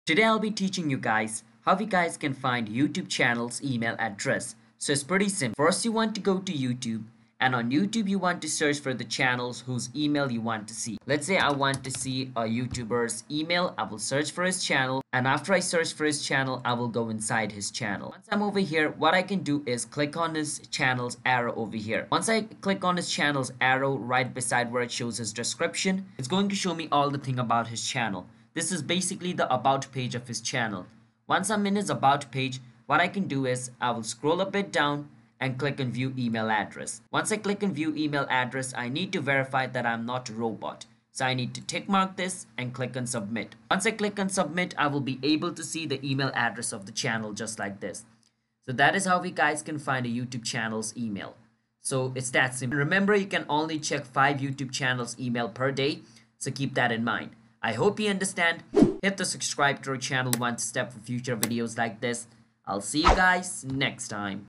Today I'll be teaching you guys how you guys can find YouTube channel's email address. So it's pretty simple. First you want to go to YouTube, and on YouTube you want to search for the channels whose email you want to see. Let's say I want to see a YouTuber's email. I will search for his channel, and after I search for his channel I will go inside his channel. Once I'm over here, what I can do is click on his channel's arrow over here. Once I click on his channel's arrow right beside where it shows his description, it's going to show me all the thing about his channel. This is basically the about page of his channel. Once I'm in his about page, what I can do is I will scroll a bit down and click on view email address. Once I click on view email address, I need to verify that I'm not a robot. So I need to tick mark this and click on submit. Once I click on submit, I will be able to see the email address of the channel just like this. So that is how we guys can find a YouTube channel's email. So it's that simple. Remember, you can only check 5 YouTube channels email per day. So keep that in mind. I hope you understand. Hit the subscribe to our channel one step for future videos like this. I'll see you guys next time.